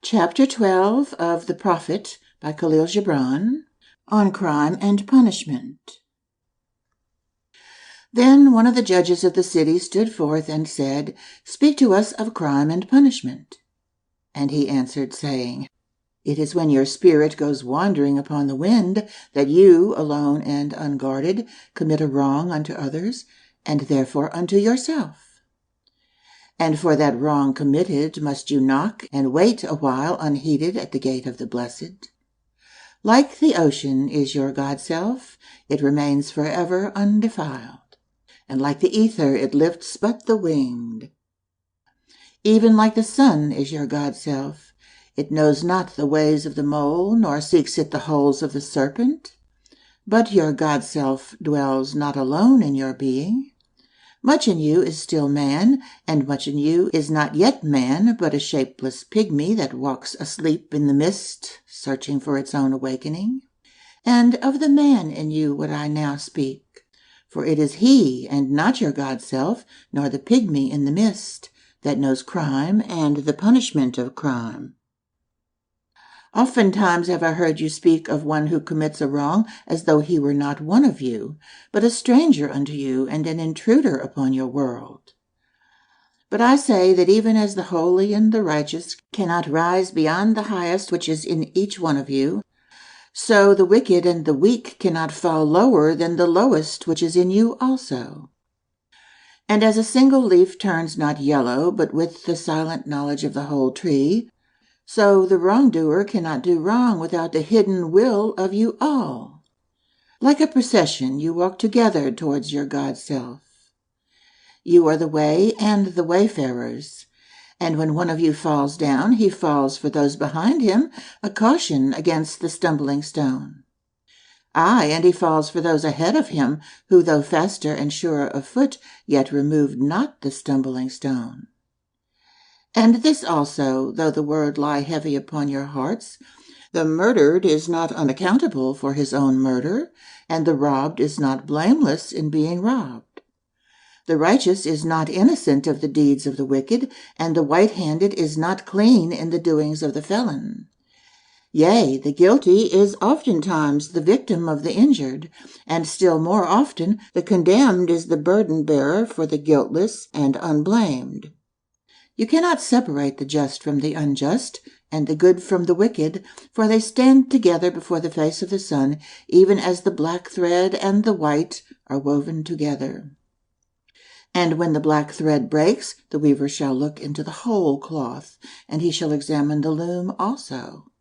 Chapter 12 of The Prophet by Kahlil Gibran, on crime and punishment. Then one of the judges of the city stood forth and said, "Speak to us of crime and punishment." And he answered, saying, "It is when your spirit goes wandering upon the wind, that you, alone and unguarded, commit a wrong unto others, and therefore unto yourself. And for that wrong committed must you knock and wait a while unheeded at the gate of the blessed. Like the ocean is your God-self, it remains forever undefiled, and like the ether it lifts but the winged. Even like the sun is your God-self, it knows not the ways of the mole, nor seeks it the holes of the serpent. But your God-self dwells not alone in your being. Much in you is still man, and much in you is not yet man, but a shapeless pygmy that walks asleep in the mist, searching for its own awakening. And of the man in you would I now speak, for it is he, and not your God-self, nor the pygmy in the mist, that knows crime and the punishment of crime. Oftentimes have I heard you speak of one who commits a wrong as though he were not one of you, but a stranger unto you and an intruder upon your world. But I say that even as the holy and the righteous cannot rise beyond the highest which is in each one of you, so the wicked and the weak cannot fall lower than the lowest which is in you also. And as a single leaf turns not yellow, but with the silent knowledge of the whole tree, so the wrongdoer cannot do wrong without the hidden will of you all. Like a procession, you walk together towards your God-self. You are the way and the wayfarers, and when one of you falls down, he falls for those behind him, a caution against the stumbling stone. Aye, and he falls for those ahead of him, who, though faster and surer of foot, yet removed not the stumbling stone. And this also, though the word lie heavy upon your hearts, the murdered is not unaccountable for his own murder, and the robbed is not blameless in being robbed. The righteous is not innocent of the deeds of the wicked, and the white-handed is not clean in the doings of the felon. Yea, the guilty is oftentimes the victim of the injured, and still more often the condemned is the burden-bearer for the guiltless and unblamed. You cannot separate the just from the unjust, and the good from the wicked, for they stand together before the face of the sun, even as the black thread and the white are woven together. And when the black thread breaks, the weaver shall look into the whole cloth, and he shall examine the loom also.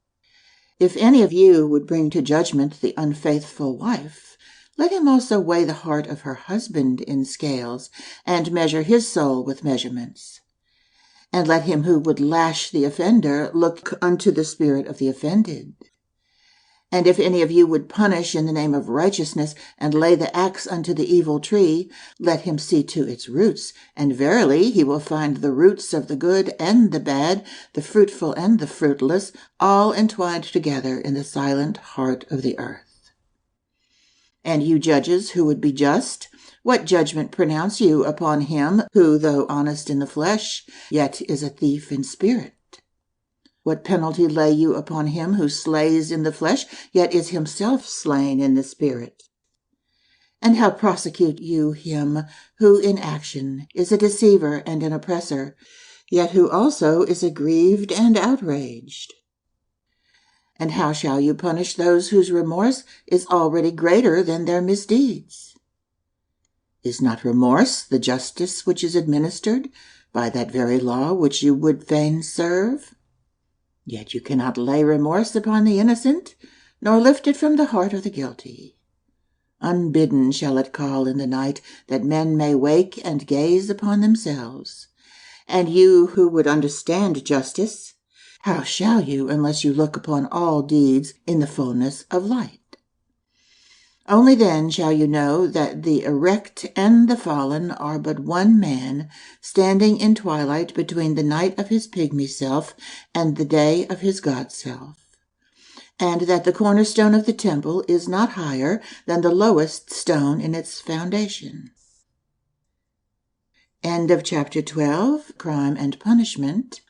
If any of you would bring to judgment the unfaithful wife, let him also weigh the heart of her husband in scales, and measure his soul with measurements. And let him who would lash the offender look unto the spirit of the offended. And if any of you would punish in the name of righteousness, and lay the axe unto the evil tree, let him see to its roots, and verily he will find the roots of the good and the bad, the fruitful and the fruitless, all entwined together in the silent heart of the earth. And you judges who would be just, what judgment pronounce you upon him who, though honest in the flesh, yet is a thief in spirit? What penalty lay you upon him who slays in the flesh, yet is himself slain in the spirit? And how prosecute you him who in action is a deceiver and an oppressor, yet who also is aggrieved and outraged? And how shall you punish those whose remorse is already greater than their misdeeds? Is not remorse the justice which is administered by that very law which you would fain serve? Yet you cannot lay remorse upon the innocent, nor lift it from the heart of the guilty. Unbidden shall it call in the night, that men may wake and gaze upon themselves. And you who would understand justice, how shall you unless you look upon all deeds in the fullness of light? Only then shall you know that the erect and the fallen are but one man, standing in twilight between the night of his pygmy self and the day of his God-self, and that the cornerstone of the temple is not higher than the lowest stone in its foundation. End of chapter 12, Crime and Punishment.